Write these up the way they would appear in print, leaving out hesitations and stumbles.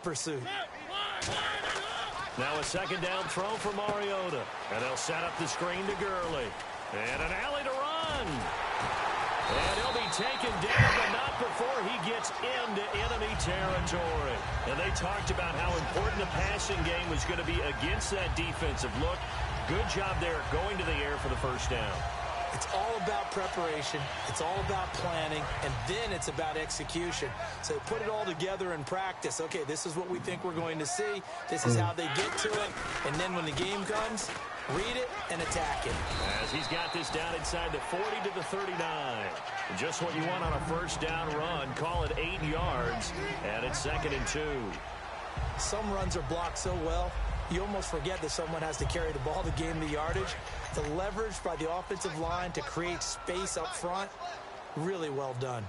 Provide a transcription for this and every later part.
pursuit. Now a second down throw for Mariota. And they'll set up the screen to Gurley. And an alley to run. And he'll be taken down, but not before he gets into enemy territory. And they talked about how important the passing game was going to be against that defensive look. Good job there going to the air for the first down. It's all about preparation. It's all about planning. And then it's about execution. So put it all together in practice. Okay, this is what we think we're going to see. This is how they get to it. And then when the game comes, read it and attack it. As he's got this down inside the 40 to the 39. Just what you want on a first down run. Call it 8 yards. And it's 2nd and 2. Some runs are blocked so well, you almost forget that someone has to carry the ball to gain the yardage. The leverage by the offensive line to create space up front, really well done.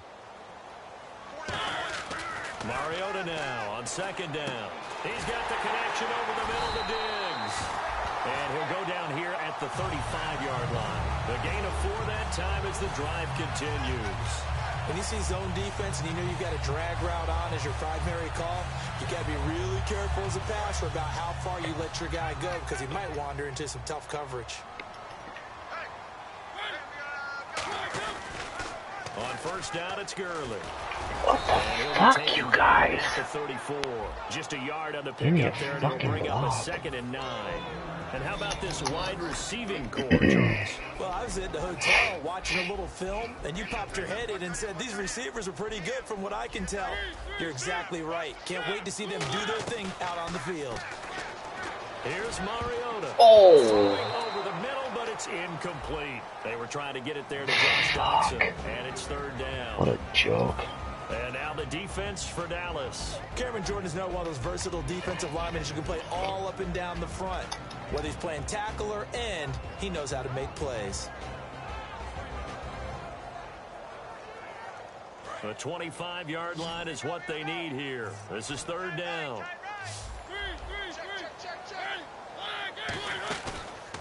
Mariota now on 2nd down. He's got the connection over the middle to Diggs. And he'll go down here at the 35-yard line. The gain of 4 that time as the drive continues. When you see zone defense and you know you've got a drag route on as your primary call, you got to be really careful as a passer about how far you let your guy go because he might wander into some tough coverage. On first down, it's Gurley. What the fuck, you guys? At the 34. Just a yard on the pickup there, and it'll bring up a 2nd and 9. And how about this wide receiving core, Charles? Well, I was at the hotel watching a little film, and you popped your head in and said, these receivers are pretty good from what I can tell. You're exactly right. Can't wait to see them do their thing out on the field. Here's Mariota. Oh. Over the middle, but it's incomplete. They were trying to get it there to Josh Johnson, and it's 3rd down. What a joke. And now the defense for Dallas. Cameron Jordan is now one of those versatile defensive linemen who can play all up and down the front. Whether he's playing tackle or end, he knows how to make plays. The 25-yard line is what they need here. This is 3rd down.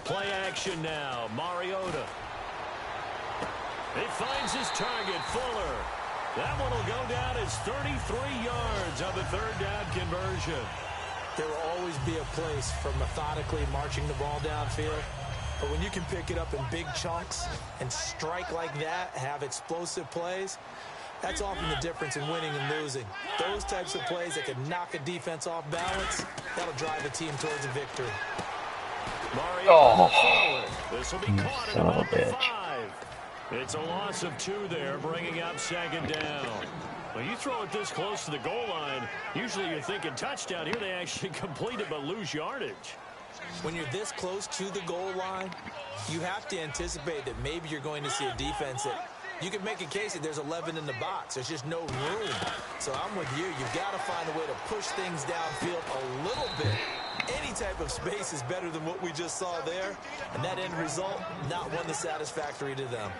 Play action now. Mariota. He finds his target, Fuller. That one will go down as 33 yards on the 3rd down conversion. There will always be a place for methodically marching the ball downfield. But when you can pick it up in big chunks and strike like that, have explosive plays, that's often the difference in winning and losing. Those types of plays that can knock a defense off balance, that'll drive a team towards a victory. This will be caught at about the 5. It's a loss of 2 there, bringing up 2nd down. Well, you throw it this close to the goal line, usually you're thinking touchdown. Here they actually complete it but lose yardage. When you're this close to the goal line, you have to anticipate that maybe you're going to see a defense that you can make a case that there's 11 in the box. There's just no room. So I'm with you. You've got to find a way to push things downfield a little bit. Any type of space is better than what we just saw there. And that end result, not one that's satisfactory to them.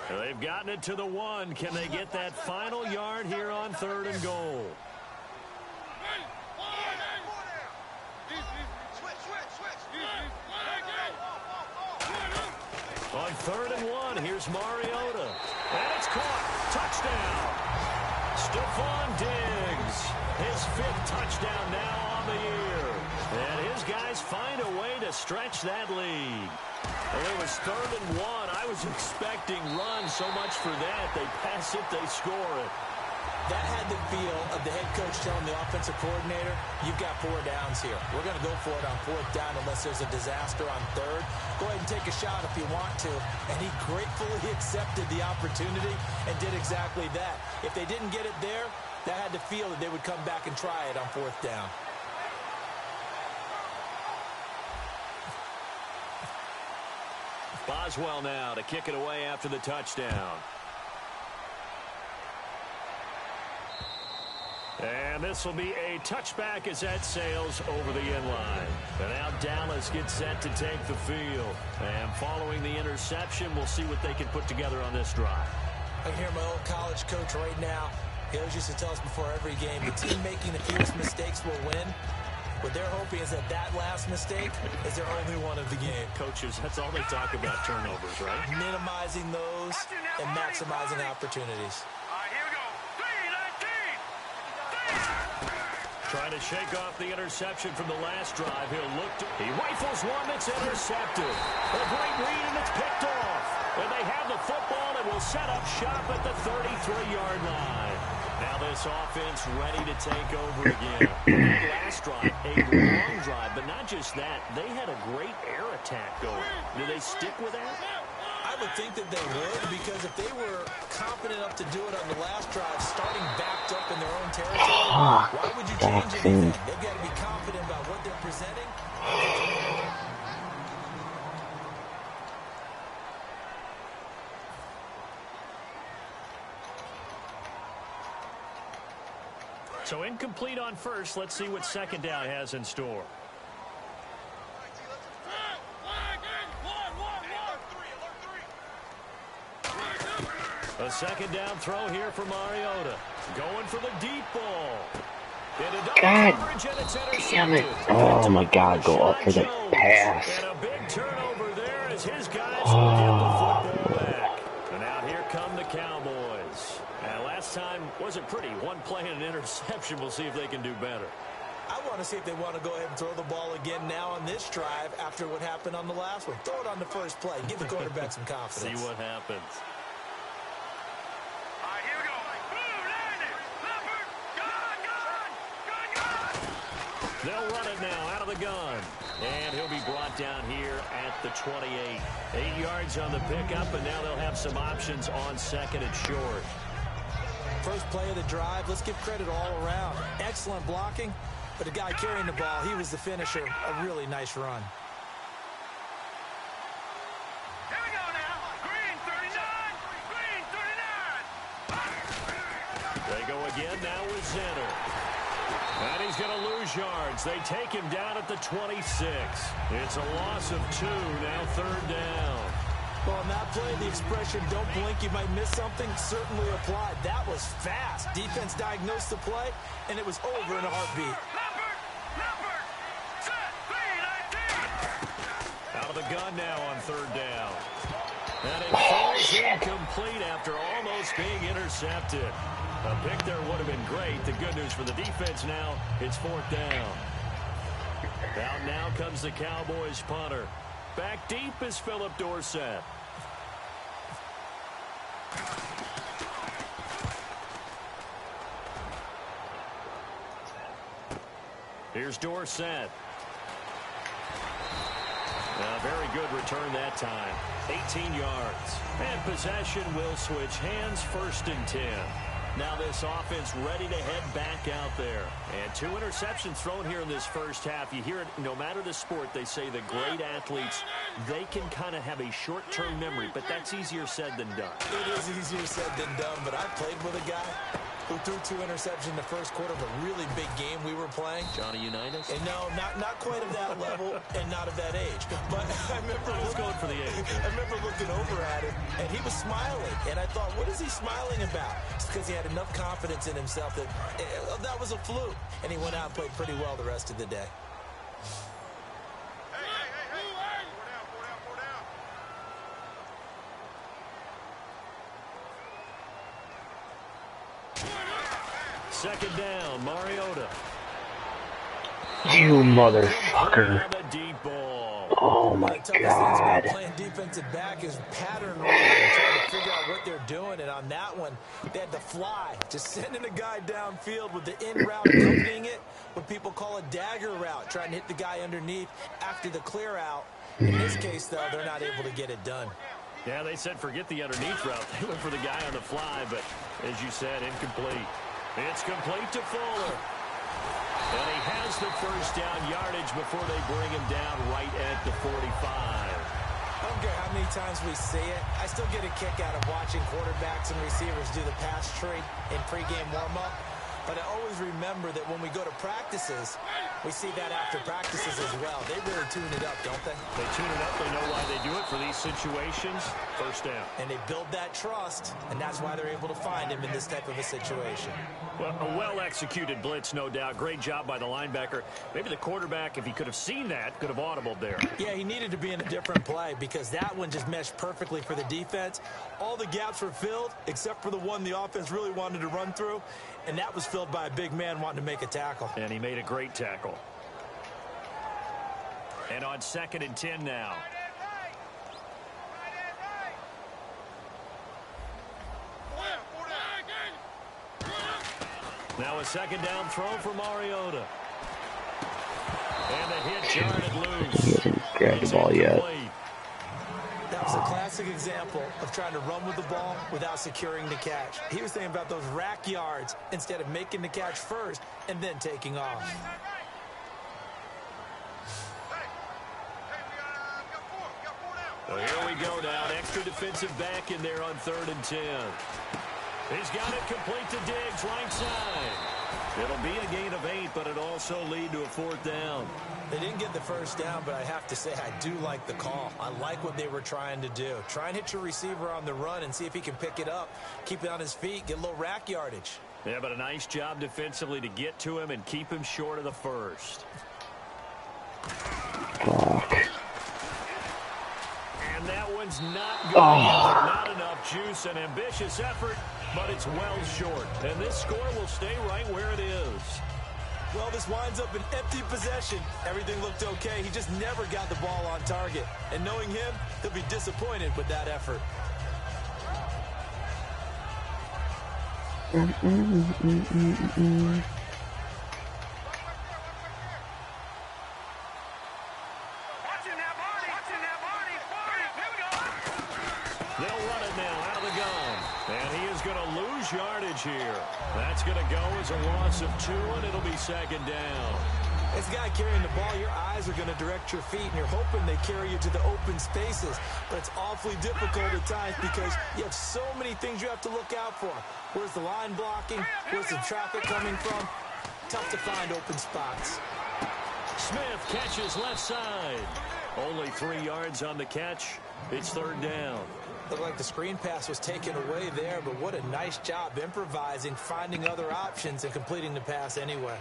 They've gotten it to the 1. Can they get that final yard here on 3rd and goal? On 3rd and 1, here's Mariota. And it's caught. Touchdown. Stephon Diggs. His 5th touchdown now on the year. And his guys find a way to stretch that lead. Well, it was 3rd and 1. I was expecting runs so much for that. They pass it, they score it. That had the feel of the head coach telling the offensive coordinator, you've got 4 downs here. We're going to go for it on 4th down unless there's a disaster on 3rd. Go ahead and take a shot if you want to. And he gratefully accepted the opportunity and did exactly that. If they didn't get it there, that had the feel that they would come back and try it on 4th down. Boswell now to kick it away after the touchdown. And this will be a touchback as that sails over the end line. And now Dallas gets set to take the field. And following the interception, we'll see what they can put together on this drive. I hear my old college coach right now. He always used to tell us before every game, the team making the fewest mistakes will win. What they're hoping is that last mistake is their only one of the game. Coaches, that's all they talk about, turnovers, right? Minimizing those and maximizing opportunities. Here we go. 3-19. Trying to shake off the interception from the last drive. He rifles one that's intercepted. A great read, and it's picked off. And they have the football and will set up shop at the 33-yard line. Now this offense ready to take over again. Last drive, a long drive, but not just that. They had a great air attack going. Do they stick with that? I would think that they would, because if they were confident enough to do it on the last drive, starting backed up in their own territory, why would you change anything? They've got to be confident about what they're presenting. So incomplete on first. Let's see what second down has in store. A second down throw here for Mariota. Going for the deep ball. God damn it. Oh my God, go up for the pass. And a big turnover there as his guys will get the football back. And now here come the Cowboys. And last time wasn't pretty. One play and an interception. We'll see if they can do better. I want to see if they want to go ahead and throw the ball again now on this drive after what happened on the last one. Throw it on the first play. Give the quarterback some confidence. See what happens. Here we go. They'll run it now out of the gun. And he'll be brought down here at the 28. 8 yards on the pickup, and now they'll have some options on second and short. First play of the drive, let's give credit all around. Excellent blocking, but the guy carrying the ball, he was the finisher. A really nice run. Here we go now. Green 39. They go again now with Zenner. And he's going to lose yards. They take him down at the 26. It's a loss of 2, now third down. Well, on that play, the expression, don't blink, you might miss something, certainly applied. That was fast. Defense diagnosed the play, and it was over in a heartbeat. Leopard, set, 3-19. Out of the gun now on third down. And it falls incomplete after almost being intercepted. A pick there would have been great. The good news for the defense now, it's fourth down. Out now comes the Cowboys punter. Back deep is Philip Dorsett. Here's Dorsett. A very good return that time. 18 yards. And possession will switch hands, first and 10. Now this offense ready to head back out there. And 2 interceptions thrown here in this first half. You hear it, no matter the sport, they say the great athletes, they can kind of have a short-term memory, but that's easier said than done. It is easier said than done, but I played with a guy who threw 2 interceptions in the first quarter of a really big game we were playing. Johnny Unitas? And no, not quite of that level and not of that age. But I remember going for the age. I remember looking over at him, and he was smiling. And I thought, what is he smiling about? It's because he had enough confidence in himself that that was a fluke. And he went out and played pretty well the rest of the day. Second down, Mariota. You motherfucker. Oh my God. Playing defensive back is pattern running, trying to figure out what they're doing. And on that one, they had to fly, just sending a guy downfield with the in route accompanying it, what people call a dagger route, trying to hit the guy underneath after the clear out. In this case, though, they're not able to get it done. Yeah, they said forget the underneath route. They went for the guy on the fly, but as you said, incomplete. It's complete to Fuller. And he has the first down yardage before they bring him down right at the 45. I don't care how many times we see it. I still get a kick out of watching quarterbacks and receivers do the pass tree in pregame warm-up. But I always remember that when we go to practices, we see that after practices as well. They really tune it up, don't they? They tune it up. They know why they do it for these situations. First down. And they build that trust, and that's why they're able to find him in this type of a situation. Well, a well-executed blitz, no doubt. Great job by the linebacker. Maybe the quarterback, if he could have seen that, could have audibled there. Yeah, he needed to be in a different play because that one just meshed perfectly for the defense. All the gaps were filled except for the one the offense really wanted to run through, and that was filled by a big man wanting to make a tackle. And he made a great tackle. And on 2nd and 10 now. Now a 2nd down throw for Mariota. And the hit jarred loose. He hasn't grabbed the ball yet. That was a classic example of trying to run with the ball without securing the catch. He was thinking about those rack yards instead of making the catch first and then taking off. So here we go now. An extra defensive back in there on 3rd and 10. He's got it complete to Diggs, right side. It'll be a gain of 8, but it'll also lead to a 4th down. They didn't get the first down, but I have to say I do like the call. I like what they were trying to do. Try and hit your receiver on the run and see if he can pick it up. Keep it on his feet, get a little rack yardage. Yeah, but a nice job defensively to get to him and keep him short of the first. Fuck. And that one's not good. Not enough juice. An ambitious effort, but it's well short. And this score will stay right where it is. Well, this winds up an empty possession. Everything looked okay. He just never got the ball on target. And knowing him, he'll be disappointed with that effort. They'll run it now out of the gun. And he is going to lose yardage here. That's going to go as a loss of 2, and it'll be 2nd down. This guy carrying the ball, your eyes are going to direct your feet, and you're hoping they carry you to the open spaces. But it's awfully difficult at times because you have so many things you have to look out for. Where's the line blocking? Where's the traffic coming from? Tough to find open spots. Smith catches left side. Only 3 yards on the catch. It's 3rd down. Looked like the screen pass was taken away there, but what a nice job improvising, finding other options, and completing the pass anyway.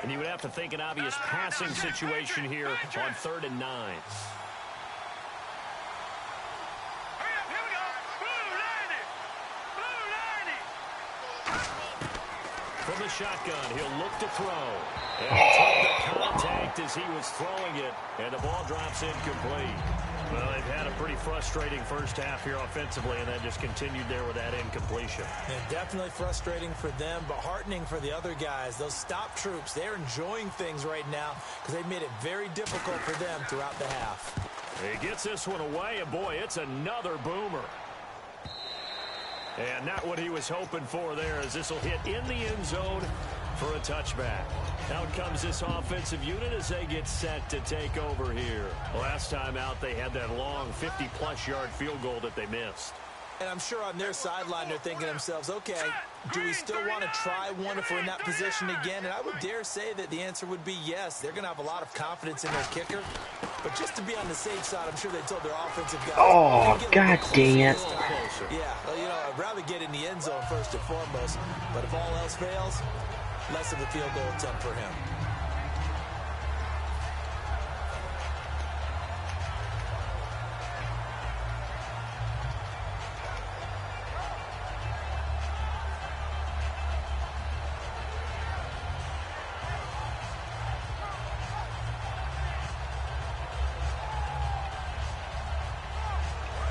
And you would have to think an obvious passing situation here on 3rd and 9. From the shotgun, he'll look to throw. And he took the contact as he was throwing it, and the ball drops incomplete. Well, they've had a pretty frustrating first half here offensively, and then just continued there with that incompletion. And definitely frustrating for them, but heartening for the other guys. Those stop troops, they're enjoying things right now because they've made it very difficult for them throughout the half. He gets this one away, and boy, it's another boomer. And not what he was hoping for there, as this will hit in the end zone for a touchback. Out comes this offensive unit as they get set to take over here. Last time out, they had that long 50-plus yard field goal that they missed. And I'm sure on their sideline they're thinking to themselves, okay, do we still want to try one if we're in that position again? And I would dare say that the answer would be yes. They're going to have a lot of confidence in their kicker. But just to be on the safe side, I'm sure they told their offensive guys. Oh, God dang it. Yeah, well, you know, I'd rather get in the end zone first and foremost. But if all else fails, less of a field goal attempt for him.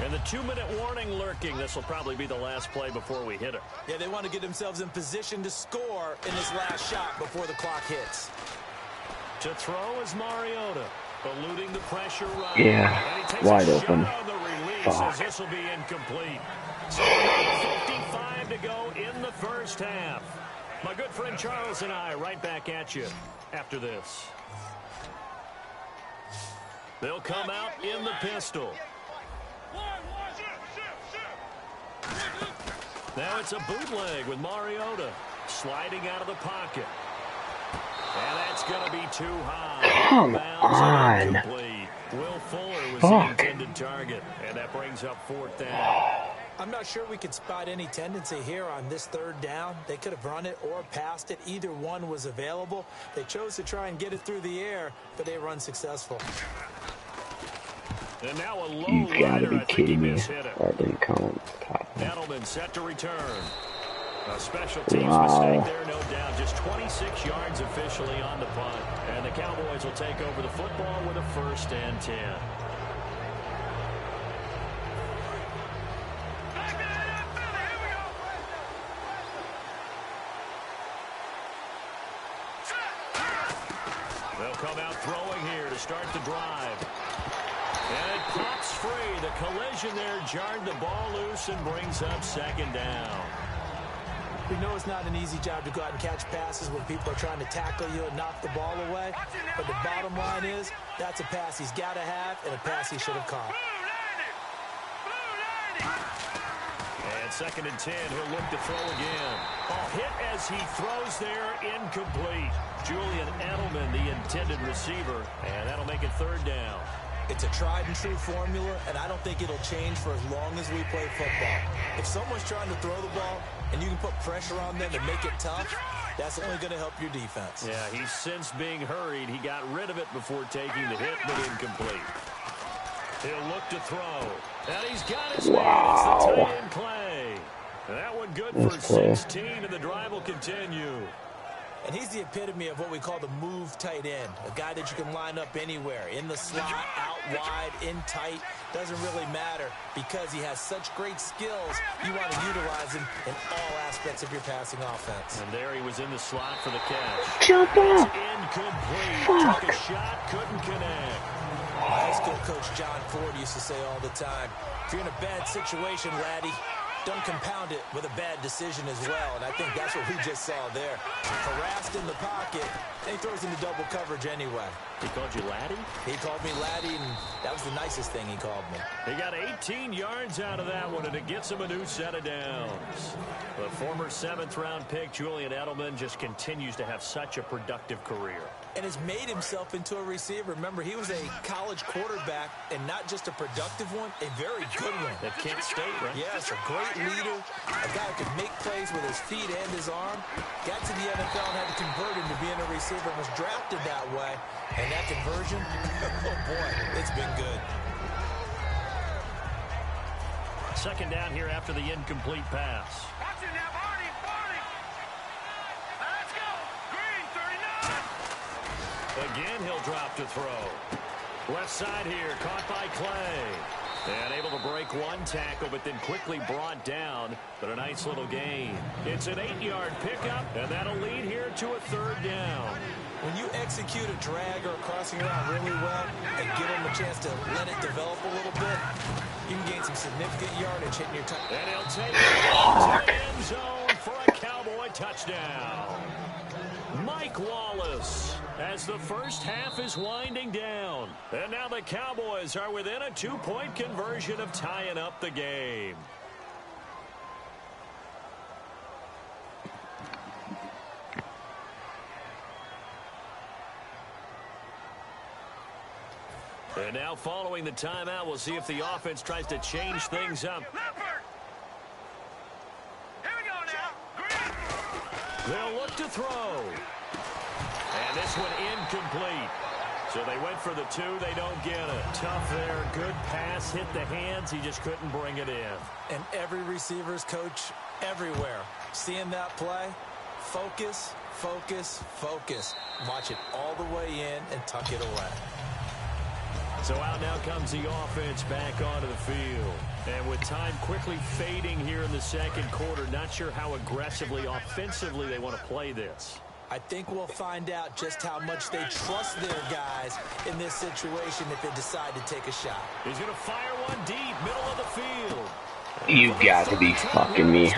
And the 2-minute warning lurking. This will probably be the last play before we hit it. Yeah, they want to get themselves in position to score in this last shot before the clock hits. To throw is Mariota, eluding the pressure right. Yeah, wide open. Fuck. This will be incomplete. So 55 to go in the first half. My good friend Charles and I right back at you after this. They'll come out in the pistol. Now it's a bootleg with Mariota sliding out of the pocket. And that's going to be too high. Come on. Will Fuller was the intended target, and that brings up 4th down. I'm not sure we could spot any tendency here on this 3rd down. They could have run it or passed it. Either one was available. They chose to try and get it through the air, but they were unsuccessful. And now a low You gotta rider. be kidding me. That didn't count. Edelman set to return. A special teams mistake there, no doubt. Just 26 yards officially on the punt. And the Cowboys will take over the football with a 1st and 10. They'll come out throwing here to start the drive. And it pops free. The collision there jarred the ball loose and brings up 2nd down. We know it's not an easy job to go out and catch passes when people are trying to tackle you and knock the ball away. But the bottom line is, that's a pass he's got to have and a pass he should have caught. And 2nd and 10, he'll look to throw again. Hit as he throws there, incomplete. Julian Edelman, the intended receiver, and that'll make it 3rd down. It's a tried-and-true formula, and I don't think it'll change for as long as we play football. If someone's trying to throw the ball and you can put pressure on them and make it tough, that's only going to help your defense. Yeah, he's since being hurried. He got rid of it before taking the hit, but incomplete. He'll look to throw. And he's got his man. It's the tight end play. And that one good for 16, and the drive will continue. And he's the epitome of what we call the move tight end, a guy that you can line up anywhere, in the slot, out wide, in tight, doesn't really matter because he has such great skills. You want to utilize him in all aspects of your passing offense. And there he was in the slot for the catch. Jump up! Incomplete. Fuck. Took a shot, couldn't connect. High school coach John Ford used to say all the time, if you're in a bad situation, laddie, don't compound it with a bad decision as well. And I think that's what we just saw there. Harassed in the pocket, and he throws into double coverage anyway. He called you laddie? He called me laddie, and that was the nicest thing he called me. He got 18 yards out of that one, and it gets him a new set of downs. The former 7th-round pick, Julian Edelman, just continues to have such a productive career. And has made himself into a receiver. Remember, he was a college quarterback, and not just a productive one, a very good one. At Kent State, right? Yes, a great leader, a guy who could make plays with his feet and his arm. Got to the NFL and had to convert into being a receiver and was drafted that way. And that conversion, oh boy, it's been good. 2nd down here after the incomplete pass. Watch it now, Barney. Let's go. Green, 39. Again, he'll drop to throw. Left side here, caught by Clay. And able to break one tackle, but then quickly brought down. But a nice little gain. It's an 8-yard pickup, and that'll lead here to a 3rd down. When you execute a drag or a crossing route really well and give them a chance to let it develop a little bit, you can gain some significant yardage hitting your touch. And he'll take it to the end zone for a Cowboy touchdown. Mike Wallace, as the first half is winding down. And now the Cowboys are within a 2-point conversion of tying up the game. And now following the timeout, we'll see if the offense tries to change things up. Here we go now. Green. They'll look to throw. And this one incomplete. So they went for the 2. They don't get it. Tough there. Good pass. Hit the hands. He just couldn't bring it in. And every receiver's coach everywhere. Seeing that play, focus, focus, focus. Watch it all the way in and tuck it away. So out now comes the offense back onto the field. And with time quickly fading here in the 2nd quarter, not sure how aggressively, offensively they want to play this. I think we'll find out just how much they trust their guys in this situation if they decide to take a shot. He's going to fire one deep, middle of the field. You got to be fucking me.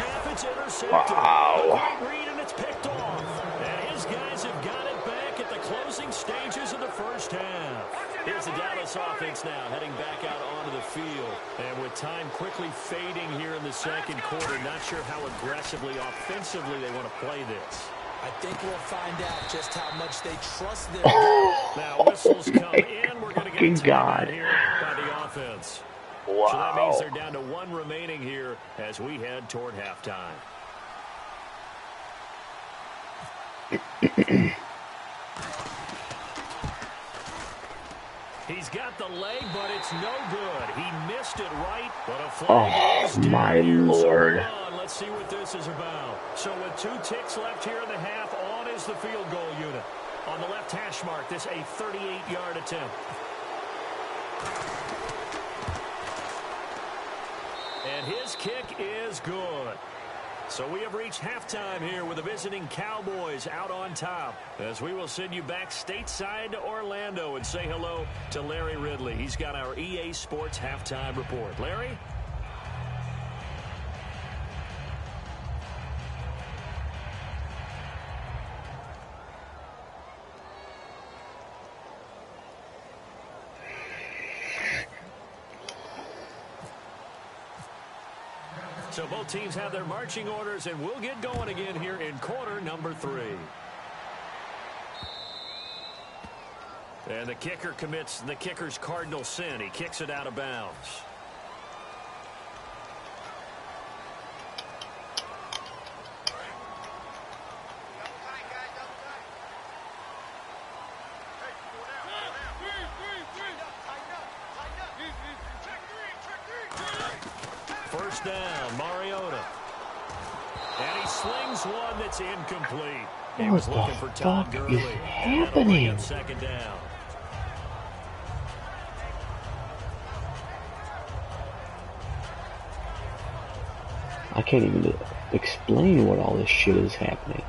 Wow. And it's picked off. And his guys have got it back at the closing stages of the first half. Here's the Dallas this offense now heading back out onto the field. And with time quickly fading here in the second quarter, not sure how aggressively, offensively they want to play this. I think we'll find out just how much they trust their Now whistles come in. We're going to get a timeout here by the offense. Wow. So that means they're down to 1 remaining here as we head toward halftime. He's got the leg, but it's no good. He missed it right, but a flag is down my here. Lord. So hold on, let's see what this is about. So with 2 ticks left here in the half, on is the field goal unit. On the left hash mark, this a 38-yard attempt. And his kick is good. So we have reached halftime here with the visiting Cowboys out on top, as we will send you back stateside to Orlando and say hello to Larry Ridley. He's got our EA Sports halftime report. Larry? So both teams have their marching orders, and we'll get going again here in quarter number 3. And the kicker commits the kicker's cardinal sin. He kicks it out of bounds. First down, Mariota. And he slings one that's incomplete. He was looking for Todd Gurley. What is happening? Second down. I can't even explain what all this shit is happening.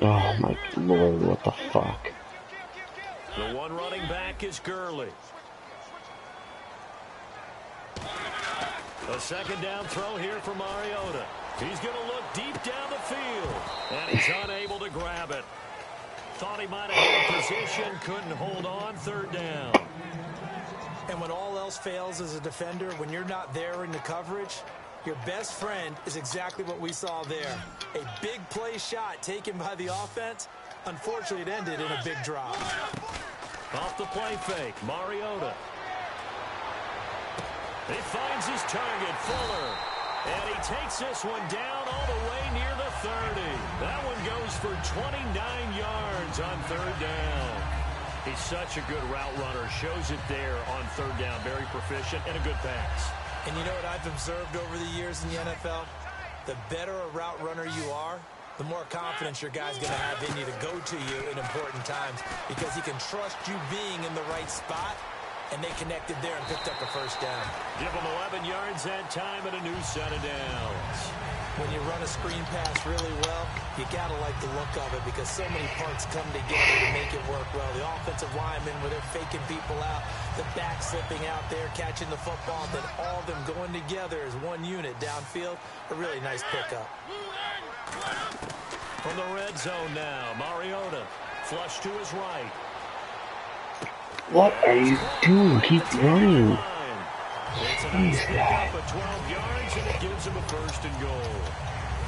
Oh my Lord, what the fuck? The one running back is Gurley. A second down throw here for Mariota. He's going to look deep down the field, and he's unable to grab it. Thought he might have had position, couldn't hold on. Third down. And when all else fails as a defender, when you're not there in the coverage, your best friend is exactly what we saw there. A big play shot taken by the offense. Unfortunately, it ended in a big drop. Off the play fake, Mariota. He finds his target, Fuller. And he takes this one down all the way near the 30. That one goes for 29 yards on third down. He's such a good route runner. Shows it there on third down. Very proficient and a good pass. And you know what I've observed over the years in the NFL? The better a route runner you are, the more confidence your guy's going to have in you to go to you in important times, because he can trust you being in the right spot, and they connected there and picked up a first down. Give him 11 yards that time and a new set of downs. When you run a screen pass really well, you got to like the look of it, because so many parts come together to make it work well. The offensive linemen, where they're faking people out, the back slipping out there, catching the football, then all of them going together as one unit downfield. A really nice pickup. From the red zone now, Mariota. Flush to his right. What are you doing? Keep running. It's a nice pickup of 12 yards, and it gives him a first and goal.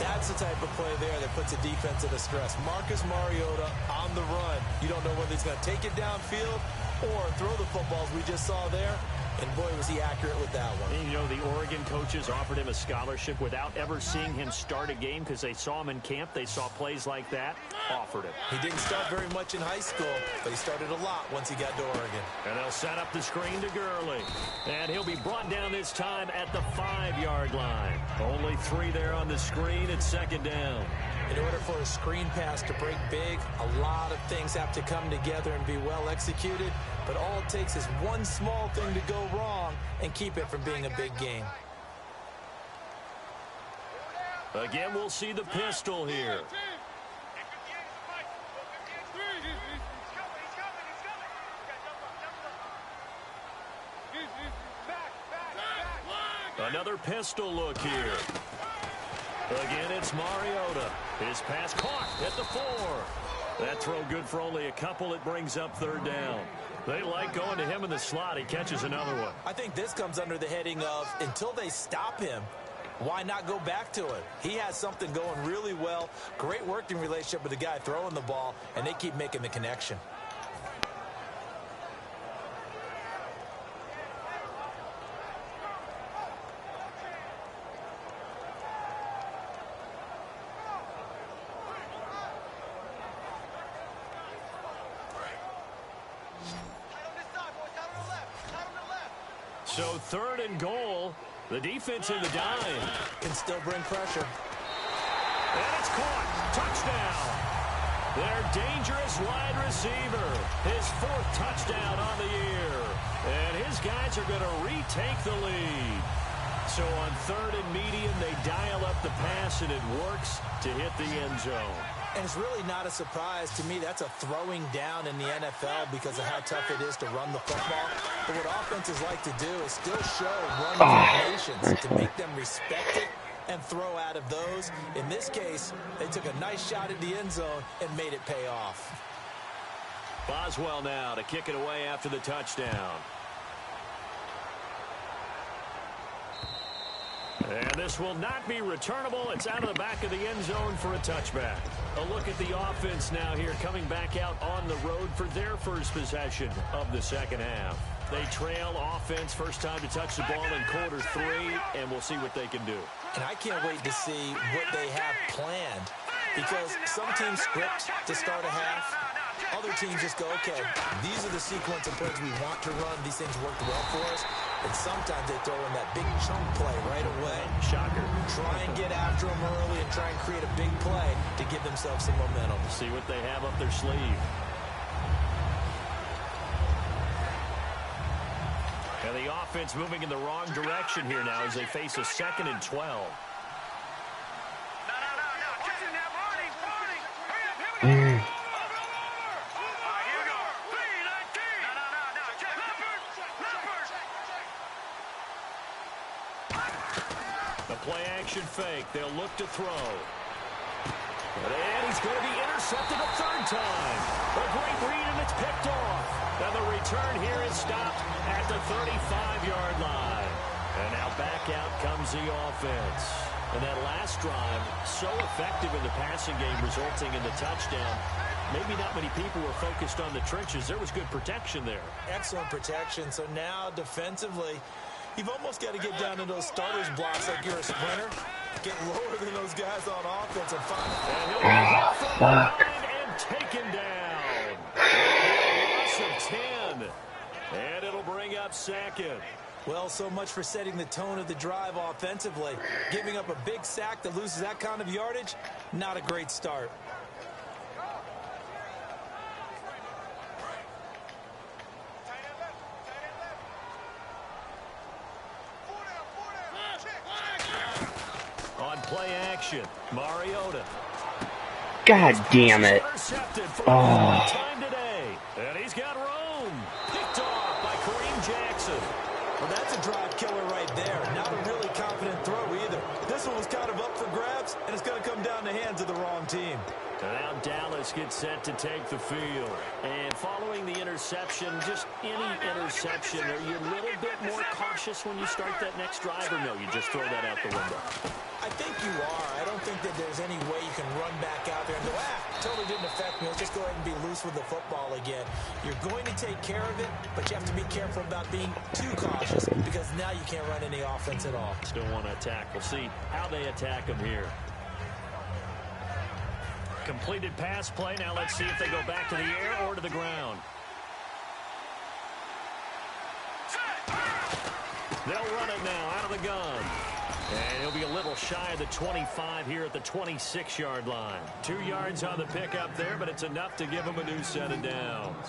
That's the type of play there that puts a defense into stress. Marcus Mariota on the run. You don't know whether he's going to take it downfield or throw the footballs we just saw there. And boy, was he accurate with that one. And you know, the Oregon coaches offered him a scholarship without ever seeing him start a game, because they saw him in camp. They saw plays like that. Offered it. He didn't start very much in high school, but he started a lot once he got to Oregon. And they'll set up the screen to Gurley. And he'll be brought down this time at the 5-yard line. Only 3 there on the screen. It's second down. In order for a screen pass to break big, a lot of things have to come together and be well executed. But all it takes is one small thing to go wrong and keep it from being a big game. Again, we'll see the pistol here. Another pistol look here. Again, it's Mariota. His pass caught at the 4. That throw good for only a couple. It brings up 3rd down. They like going to him in the slot. He catches another one. I think this comes under the heading of until they stop him, why not go back to it? He has something going really well. Great working relationship with the guy throwing the ball, and they keep making the connection. So 3rd and goal. The defense in the dime. Can still bring pressure. And it's caught. Touchdown. Their dangerous wide receiver. His 4th touchdown on the year. And his guys are going to retake the lead. So on 3rd and medium, they dial up the pass, and it works to hit the end zone. And it's really not a surprise to me. That's a throwing down in the NFL because of how tough it is to run the football. But what offenses like to do is still show run formations to make them respect it and throw out of those. In this case, they took a nice shot at the end zone and made it pay off. Boswell now to kick it away after the touchdown. And this will not be returnable. It's out of the back of the end zone for a touchback. A look at the offense now here, coming back out on the road for their first possession of the second half. They trail offense, first time to touch the ball in quarter 3, and we'll see what they can do. And I can't wait to see what they have planned, because some teams script to start a half. Other teams just go, okay, these are the sequence of plays we want to run. These things worked well for us. And sometimes they throw in that big chunk play right away. Shocker. Try and get after them early and try and create a big play to give themselves some momentum. See what they have up their sleeve. And the offense moving in the wrong direction here now as they face a 2nd and 12. Play-action fake. They'll look to throw. And he's going to be intercepted a 3rd time. A great read, and it's picked off. And the return here is stopped at the 35-yard line. And now back out comes the offense. And that last drive, so effective in the passing game, resulting in the touchdown. Maybe not many people were focused on the trenches. There was good protection there. Excellent protection. So now defensively, you've almost got to get down to those starters blocks like you're a sprinter. Get lower than those guys on offense and find and taken down. A loss of 10. And it'll bring up 2nd. Well, so much for setting the tone of the drive offensively. Giving up a big sack that loses that kind of yardage, not a great start. Play action. Mariota. God damn it. Oh. Time today. And he's got room. Picked off by Kareem Jackson. Well, that's a drive killer right there. Not a really confident throw either. This one was kind of up for grabs, and it's going to come down the hands of the wrong team. And now Dallas gets set to take the field. And following the interception, just any interception, are you a little bit more cautious when you start that next drive, or no, you just throw that out the window? I think you are. I don't think that there's any way you can run back out there and go, totally didn't affect me. Let's just go ahead and be loose with the football again. You're going to take care of it, but you have to be careful about being too cautious because now you can't run any offense at all. Still want to attack. We'll see how they attack them here. Completed pass play. Now let's see if they go back to the air or to the ground. They'll run it now out of the gun. And he'll be a little shy of the 25 here at the 26-yard line. 2 yards on the pickup there, but it's enough to give him a new set of downs.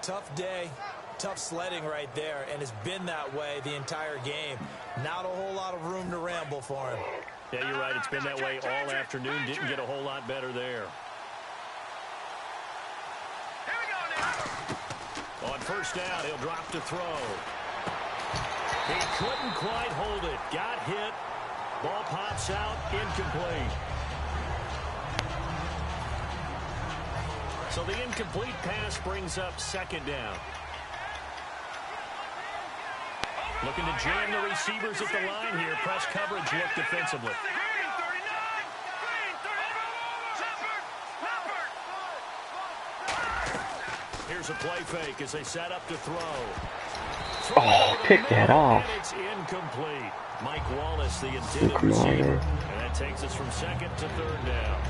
Tough day, tough sledding right there, and it's been that way the entire game. Not a whole lot of room to ramble for him. Yeah, you're right. It's been that way all afternoon. Didn't get a whole lot better there. On first down, he'll drop to throw. He couldn't quite hold it. Got hit. Ball pops out. Incomplete. So the incomplete pass brings up second down. Looking to jam the receivers at the line here. Press coverage look defensively. Here's a play fake as they set up to throw. Oh, pick that off. It's incomplete. Mike Wallace, the intended receiver. And that takes us from second to third down.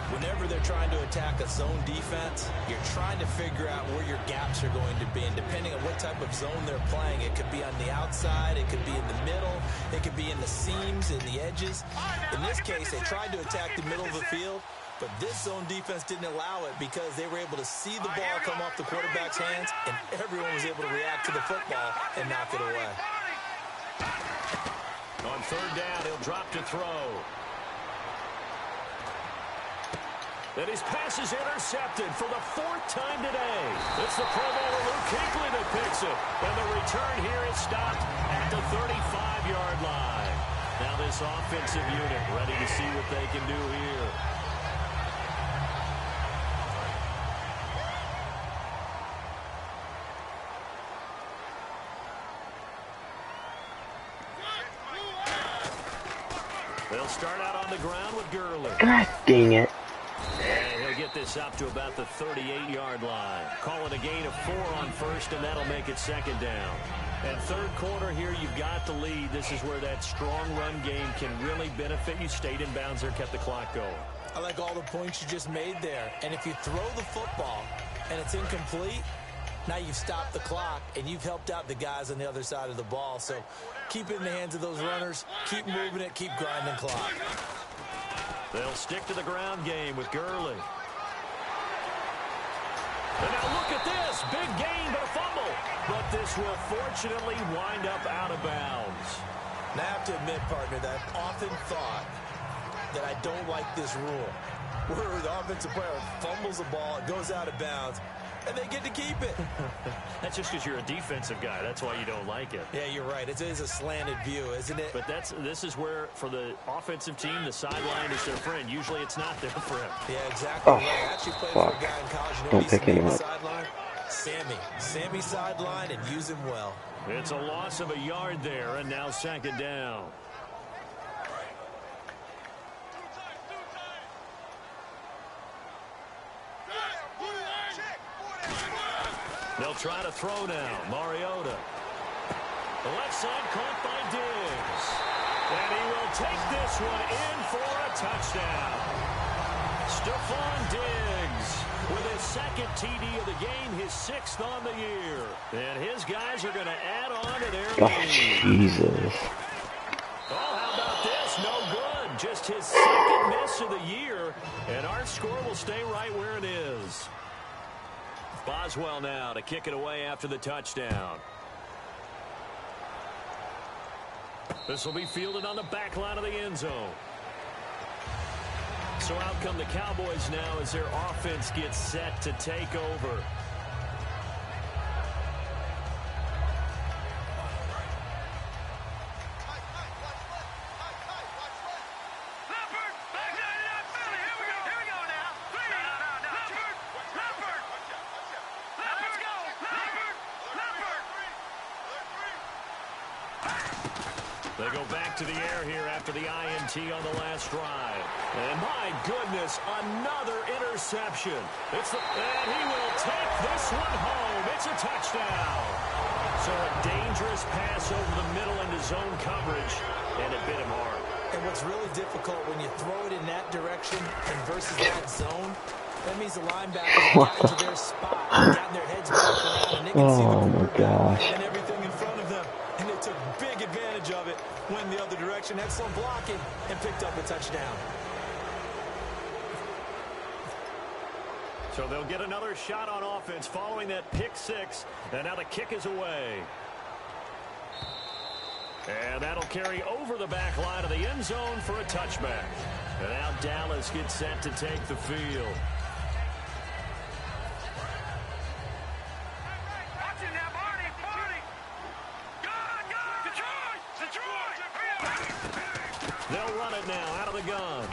Whenever they're trying to attack a zone defense, you're trying to figure out where your gaps are going to be. And depending on what type of zone they're playing, it could be on the outside, it could be in the middle, it could be in the seams, in the edges. In this case, they tried to attack the middle of the field, but this zone defense didn't allow it because they were able to see the ball come off the quarterback's hands, and everyone was able to react to the football and knock it away. On third down, he'll drop to throw. And his pass is intercepted for the fourth time today. It's the Pro Bowler Luke Kuechly that picks it. And the return here is stopped at the 35-yard line. Now this offensive unit ready to see what they can do here. They'll start out on the ground with Gurley. God dang it. And he'll get this up to about the 38-yard line. Calling a gain of 4 on first, and that'll make it second down. And third quarter here, you've got the lead. This is where that strong run game can really benefit you. Stayed in bounds there, kept the clock going. I like all the points you just made there. And if you throw the football and it's incomplete, now you've stopped the clock and you've helped out the guys on the other side of the ball. So keep it in the hands of those runners. Keep moving it. Keep grinding clock. They'll stick to the ground game with Gurley. And now look at this. Big gain, but a fumble. But this will fortunately wind up out of bounds. Now, I have to admit, partner, that I've often thought that I don't like this rule, where the offensive player fumbles the ball, it goes out of bounds, and they get to keep it. That's just because you're a defensive guy. That's why you don't like it. Yeah, you're right. It is a slanted view, isn't it? But this is where, for the offensive team, the sideline is their friend. Usually it's not their friend. Yeah, exactly. Oh, right. I actually played for a guy in college. You know don't what he pick used to do him on the up. sideline? Sammy sideline and use him well. It's a loss of a yard there, and now second down. They'll try to throw now. Mariota. The left side caught by Diggs. And he will take this one in for a touchdown. Stephon Diggs with his second TD of the game, his 6th on the year. And his guys are going to add on to their Oh, lead. Jesus. Oh, how about this? No good. Just his second miss of the year. And our score will stay right where it is. Boswell now to kick it away after the touchdown. This will be fielded on the back line of the end zone. So out come the Cowboys now as their offense gets set to take over. They go back to the air here after the INT on the last drive. And my goodness, another interception. And he will take this one home. It's a touchdown. So a dangerous pass over the middle into zone coverage, and it bit him hard. And what's really difficult when you throw it in that direction and versus that zone, that means the linebackers got into their spot, got their heads back around, and they can see the quarterback and everything in front of them. And they took big advantage of it, went the other direction, had some blocking, and picked up a touchdown. So they'll get another shot on offense following that pick 6, and now the kick is away. And that'll carry over the back line of the end zone for a touchback. And now Dallas gets set to take the field. Watch it now, Barney. Good. Control. They'll run it now out of the gun.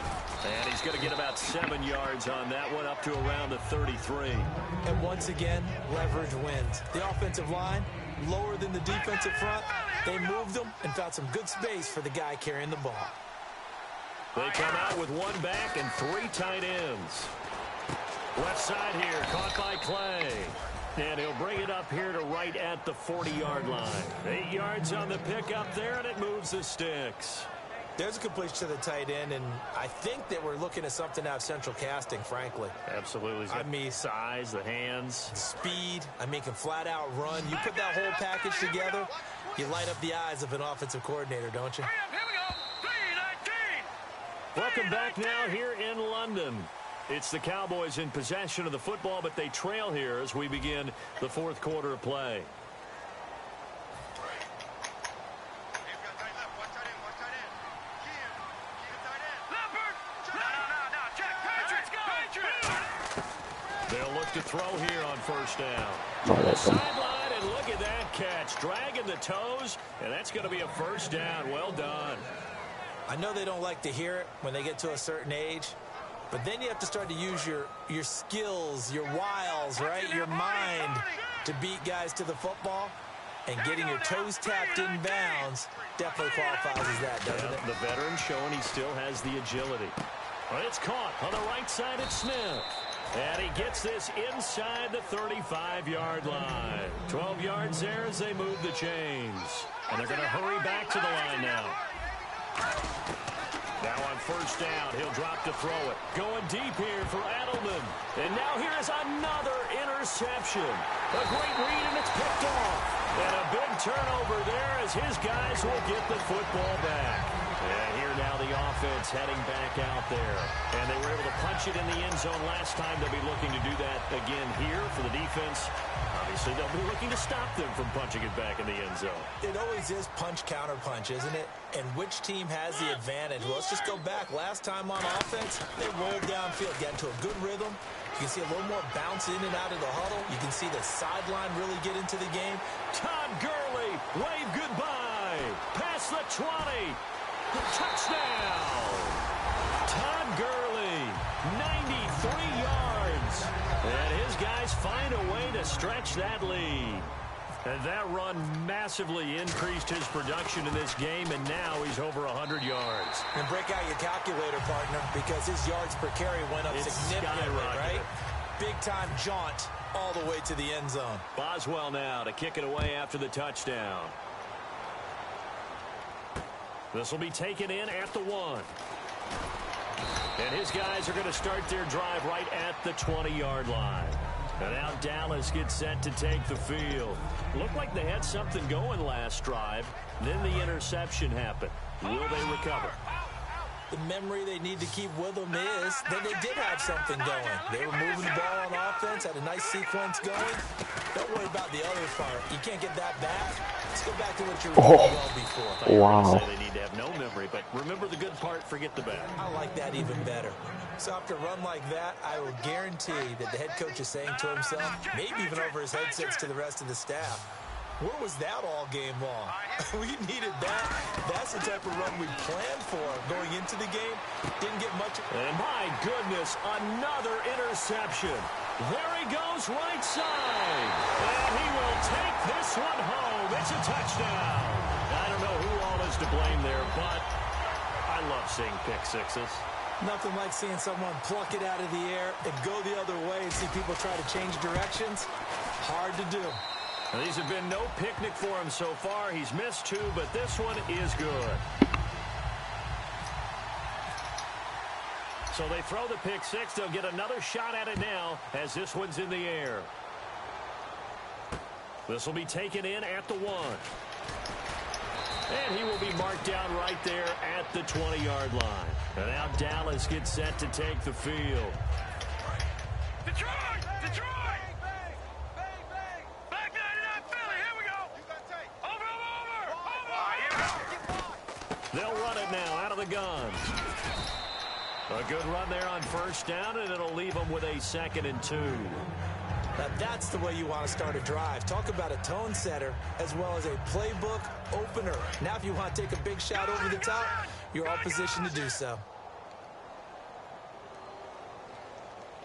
And he's going to get about 7 yards on that one, up to around the 33. And once again, leverage wins. The offensive line, lower than the defensive front. They moved them and found some good space for the guy carrying the ball. They come out with 1 back and 3 tight ends. Left side here, caught by Clay. And he'll bring it up here to right at the 40-yard line. 8 yards on the pickup there, and it moves the sticks. There's a completion to the tight end, and I think that we're looking at something out of central casting, frankly. Absolutely. I mean, size, the hands. Speed. I mean, can flat out run. You put that whole package together, you light up the eyes of an offensive coordinator, don't you? Here we go. 3-19. Welcome back now here in London. It's the Cowboys in possession of the football, but they trail here as we begin the 4th quarter of play. They'll look to throw here on 1st down. Sideline, and look at that catch. Dragging the toes, and that's going to be a 1st down. Well done. I know they don't like to hear it when they get to a certain age, but then you have to start to use your skills, your wiles, right? Your mind to beat guys to the football. And getting your toes tapped in bounds definitely qualifies as that, doesn't it? The veteran showing he still has the agility. Well, it's caught on the right side at Smith. And he gets this inside the 35-yard line. 12 yards there as they move the chains. And they're going to hurry back to the line now. Now on 1st down, he'll drop to throw it. Going deep here for Adelman. And now here is another interception. A great read, and it's picked off. And a big turnover there as his guys will get the football back. And here now the offense heading back out there. And they were able to punch it in the end zone last time. They'll be looking to do that again here for the defense. Obviously, they'll be looking to stop them from punching it back in the end zone. It always is punch-counter-punch, isn't it? And which team has the advantage? Well, let's just go back. Last time on offense, they rolled downfield, got into a good rhythm. You can see a little more bounce in and out of the huddle. You can see the sideline really get into the game. Todd Gurley, wave goodbye. Past the 20. Touchdown. Todd Gurley, 93 yards. And his guys find a way to stretch that lead. And that run massively increased his production in this game, and now he's over 100 yards. And break out your calculator, partner, because his yards per carry went up significantly, right? Big-time jaunt all the way to the end zone. Boswell now to kick it away after the touchdown. This will be taken in at the 1. And his guys are going to start their drive right at the 20-yard line. And now Dallas gets set to take the field. Looked like they had something going last drive. Then the interception happened. Will they recover? The memory they need to keep with them is that they did have something going. They were moving the ball on offense, had a nice sequence going. Don't worry about the other part. You can't get that back. Let's go back to what you were doing well before. Wow. Say they need to have no memory, but remember the good part, forget the bad. I like that even better. So after a run like that, I will guarantee that the head coach is saying to himself, maybe even over his headsets to the rest of the staff, where was that all game long? We needed that. That's the type of run we planned for going into the game. Didn't get much. And my goodness, another interception. There he goes right side. And he will take this one home. It's a touchdown. I don't know who all is to blame there, but I love seeing pick sixes. Nothing like seeing someone pluck it out of the air and go the other way and see people try to change directions. Hard to do. Now, these have been no picnic for him so far. He's missed 2, but this one is good. So they throw the pick 6. They'll get another shot at it now as this one's in the air. This will be taken in at the 1. And he will be marked down right there at the 20-yard line. And now Dallas gets set to take the field. Detroit! Detroit! Back 99 Philly, here we go! Over! They'll run it now out of the gun. A good run there on 1st down, and it'll leave them with a 2nd and 2. Now, that's the way you want to start a drive. Talk about a tone setter as well as a playbook opener. Now, if you want to take a big shot over the top, you're all positioned to do so.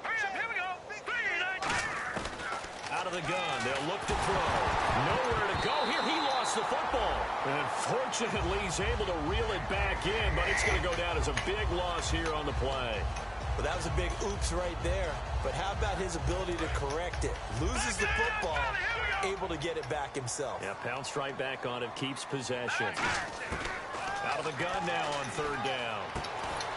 Here we go. 3-19. Out of the gun, they'll look to throw. Nowhere to go here. He lost the football. And fortunately, he's able to reel it back in, but it's going to go down as a big loss here on the play. Well, that was a big oops right there. But how about his ability to correct it? Loses the football, able to get it back himself. Yeah, pounced right back on it, keeps possession. Out of the gun now on third down.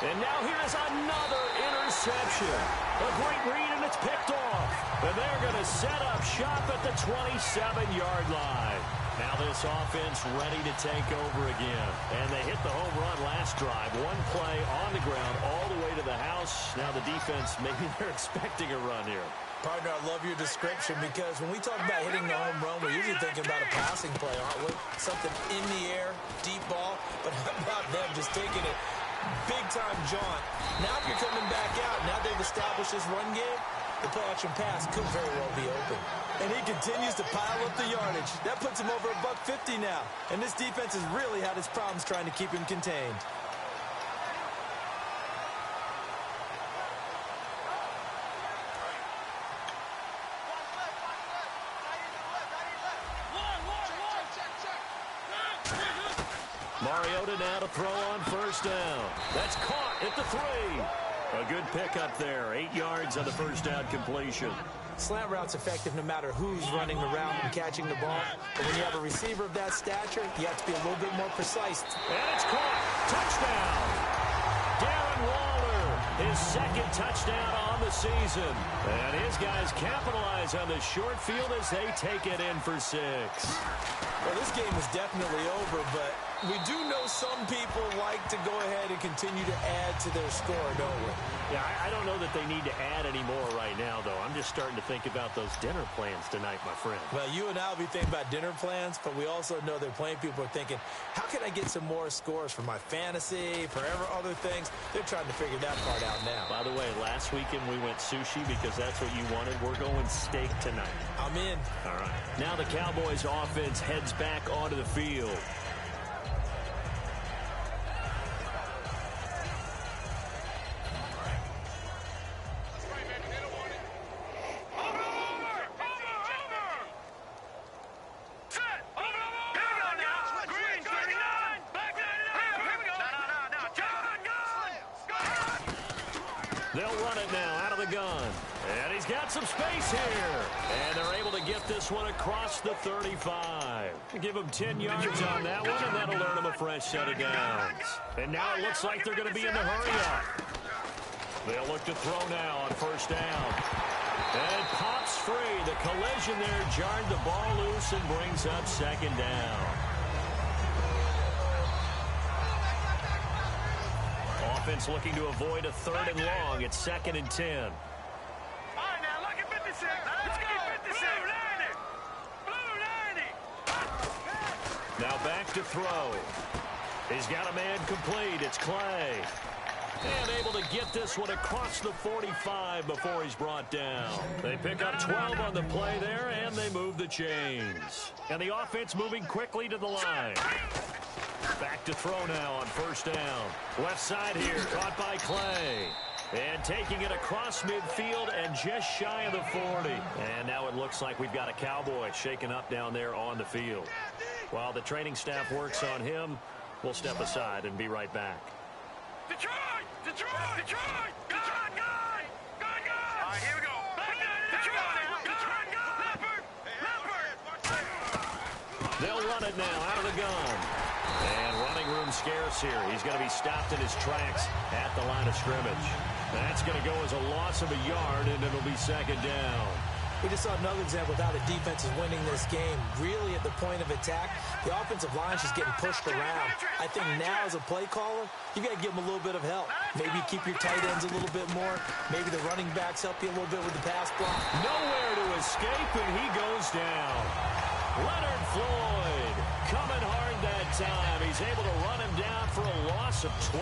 And now here's another interception. A great read, and it's picked off. And they're going to set up shop at the 27-yard line. Now this offense ready to take over again. And they hit the home run last drive. One play on the ground all the way to the house. Now the defense, maybe they're expecting a run here. Partner, I love your description because when we talk about hitting the home run, we're usually thinking about a passing play, aren't we? Something in the air, deep ball. But how about them just taking it big-time jaunt? Now if you're coming back out, now they've established this run game, the play-action pass could very well be open. And he continues to pile up the yardage. That puts him over $150 now. And this defense has really had its problems trying to keep him contained. Mariota now to throw on first down. That's caught at the 3. A good pickup there. 8 yards on the first down completion. Slant route's effective no matter who's running the route and catching the ball. But when you have a receiver of that stature, you have to be a little bit more precise. And it's caught. Touchdown. Darren Waller, his second touchdown on the season. And his guys capitalize on the short field as they take it in for 6. Well, this game is definitely over, but we do know some people like to go ahead and continue to add to their score, don't we? Yeah, I don't know that they need to add any more right now, though. I'm just starting to think about those dinner plans tonight, my friend. Well, you and I will be thinking about dinner plans, but we also know that plenty of people are thinking, how can I get some more scores for my fantasy, for other things? They're trying to figure that part out now. By the way, last weekend we went sushi because that's what you wanted. We're going steak tonight. I'm in. All right. Now the Cowboys offense heads back onto the field. They'll run it now out of the gun. And he's got some space here. And they're able to get this one across the 35. Give him 10 yards on that one, and that'll earn him a fresh set of downs. And now it looks like they're going to be in the hurry-up. They'll look to throw now on first down. And it pops free. The collision there jarred the ball loose and brings up second down. Offense looking to avoid a 3rd and long. It's 2nd and 10. All right, now, look at 56. Let's go. 56. Blue 90. Now back to throw. He's got a man complete. It's Clay. And able to get this one across the 45 before he's brought down. They pick up 12 on the play there, and they move the chains. And the offense moving quickly to the line. Back to throw now on first down. Left side here, caught by Clay. And taking it across midfield and just shy of the 40. And now it looks like we've got a Cowboy shaken up down there on the field. While the training staff works on him, we'll step aside and be right back. Detroit! Detroit! Detroit! Detroit! Guy! Guy! Guy! All right, here we go. Detroit! Detroit! Leopard! Leopard! They'll run it now out of the gun. And running room scarce here. He's going to be stopped in his tracks at the line of scrimmage. That's going to go as a loss of a yard, and it'll be second down. We just saw another example of how the defense is winning this game. Really at the point of attack, the offensive line is just getting pushed around. I think now as a play caller, you got to give them a little bit of help. Maybe keep your tight ends a little bit more. Maybe the running backs help you a little bit with the pass block. Nowhere to escape, and he goes down. Leonard Floyd coming hard that time. He's able to run him down for a loss of 12.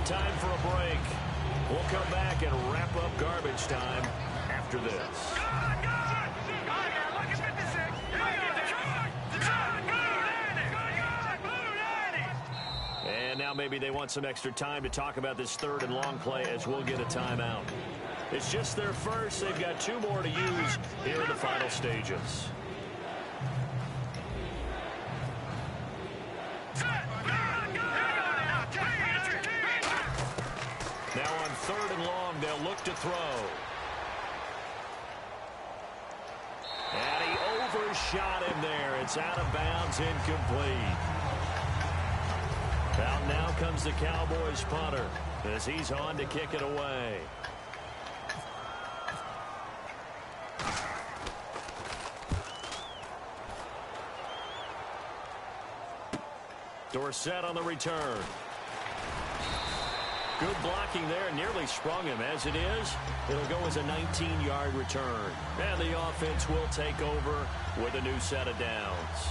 Time for a break. We'll come back and wrap up garbage time after after this. And now maybe they want some extra time to talk about this third and long play as we'll get a timeout. It's just their first. They've got 2 more to use here in the final stages. Now on third and long, they'll look to throw. And he overshot him there. It's out of bounds, incomplete. Out now comes the Cowboys punter as he's on to kick it away. Dorsett on the return. Good blocking there, nearly sprung him. As it is, it'll go as a 19-yard return. And the offense will take over with a new set of downs.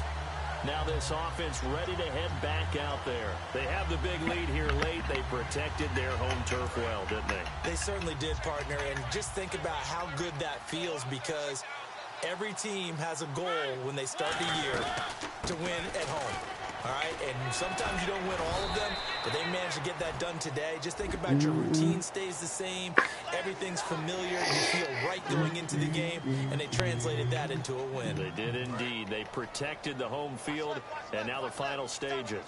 Now this offense ready to head back out there. They have the big lead here late. They protected their home turf well, didn't they? They certainly did, partner. And just think about how good that feels, because every team has a goal when they start the year to win at home. All right, and sometimes you don't win all of them, but they managed to get that done today. Just think about your routine stays the same. Everything's familiar. You feel right going into the game, and they translated that into a win. They did indeed. They protected the home field, and now the final stages.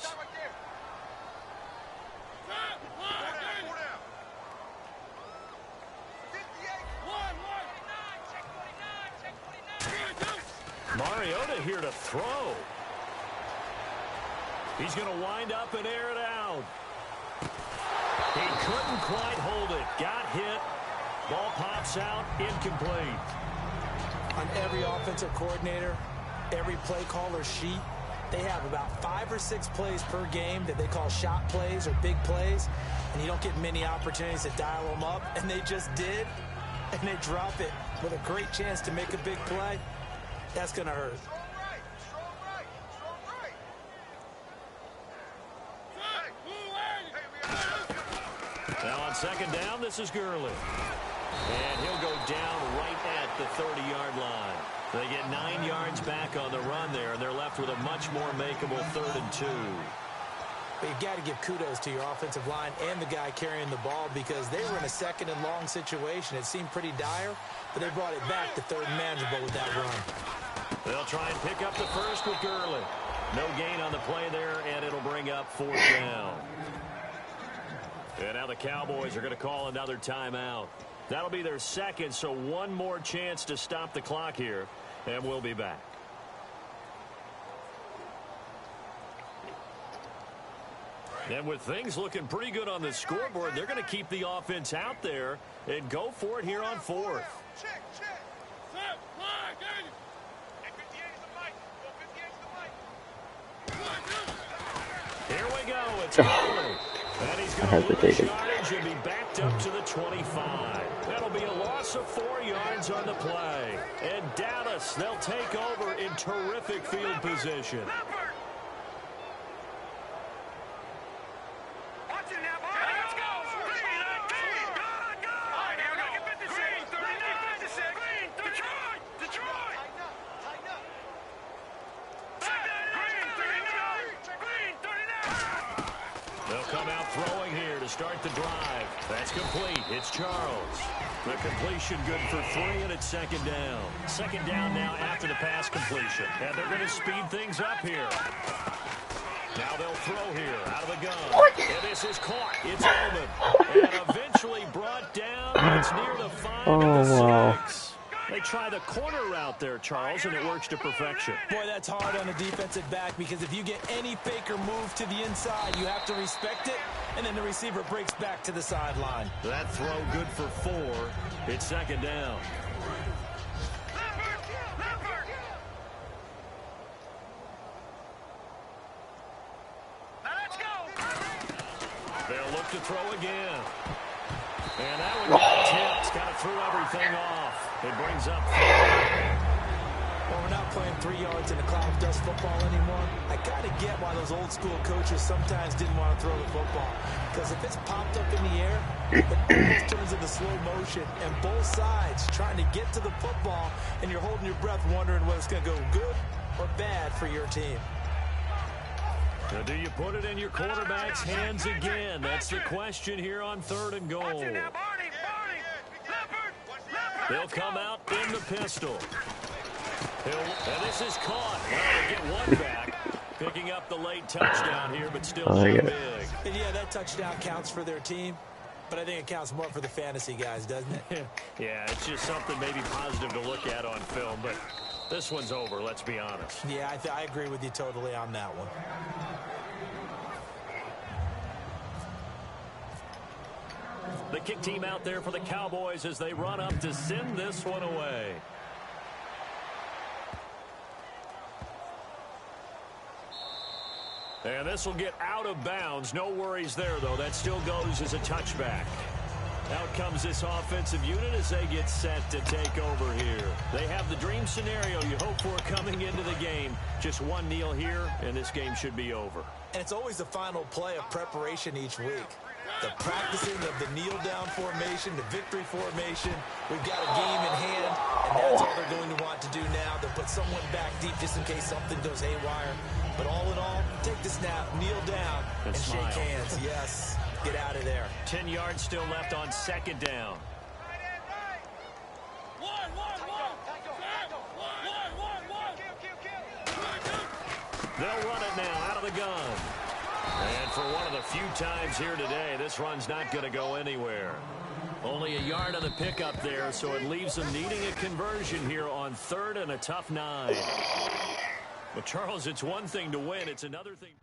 Mariota here to throw. He's going to wind up and air it out. He couldn't quite hold it. Got hit. Ball pops out. Incomplete. On every offensive coordinator, every play caller sheet, they have about 5 or 6 plays per game that they call shot plays or big plays, and you don't get many opportunities to dial them up, and they just did, and they drop it with a great chance to make a big play. That's going to hurt. Now on second down, this is Gurley. And he'll go down right at the 30-yard line. They get 9 yards back on the run there, and they're left with a much more makeable 3rd and 2. But you've got to give kudos to your offensive line and the guy carrying the ball, because they were in a second and long situation. It seemed pretty dire, but they brought it back to 3rd and manageable with that run. They'll try and pick up the first with Gurley. No gain on the play there, and it'll bring up 4th down. And now the Cowboys are going to call another timeout. That'll be their second, so one more chance to stop the clock here, and we'll be back. And with things looking pretty good on the scoreboard, they're going to keep the offense out there and go for it here on 4th. Here we go. It's Gurley. And he's going to lose yardage and be backed up to the 25. That'll be a loss of 4 yards on the play. And Dallas, they'll take over in terrific field position. Start the drive. That's complete. It's Charles. The completion good for 3, and it's second down. Second down now after the pass completion. And they're going to speed things up here. Now they'll throw here out of the gun. And this is caught. It's Ullman. And eventually brought down. It's near the 5 and the 6. They try the corner route there, Charles, and it works to perfection. Boy, that's hard on a defensive back, because if you get any fake or move to the inside, you have to respect it, and then the receiver breaks back to the sideline. That throw good for 4. It's second down. They'll look to throw again. And that one got tipped. Kind of threw everything off. It brings up 4. Well, when not playing 3 yards in a cloud of dust football anymore. I kind of get why those old school coaches sometimes didn't want to throw the football. Because if it's popped up in the air, it almost turns into slow motion. And both sides trying to get to the football, and you're holding your breath wondering whether it's going to go good or bad for your team. Now, do you put it in your quarterback's hands again? That's the question here on 3rd and goal. They'll come out in the pistol. And this is caught. Well, they get one back. Picking up the late touchdown here, but still so big. And yeah, that touchdown counts for their team, but I think it counts more for the fantasy guys, doesn't it? Yeah, it's just something maybe positive to look at on film, but this one's over, let's be honest. Yeah, I agree with you totally on that one. The kick team out there for the Cowboys as they run up to send this one away. And this will get out of bounds. No worries there, though. That still goes as a touchback. Out comes this offensive unit as they get set to take over here. They have the dream scenario you hope for coming into the game. Just one kneel here, and this game should be over. And it's always the final play of preparation each week. The practicing of the kneel-down formation, the victory formation. We've got a game in hand, and that's all they're going to want to do now. They'll put someone back deep just in case something goes haywire. But all in all, take the snap, kneel down, and shake hands. Yes, get out of there. 10 yards still left on 2nd down. They'll run it now out of the gun. And for one of the few times here today, this run's not going to go anywhere. Only a yard on the pickup there, so it leaves them needing a conversion here on 3rd and a tough 9. Well, Charles, it's one thing to win. It's another thing.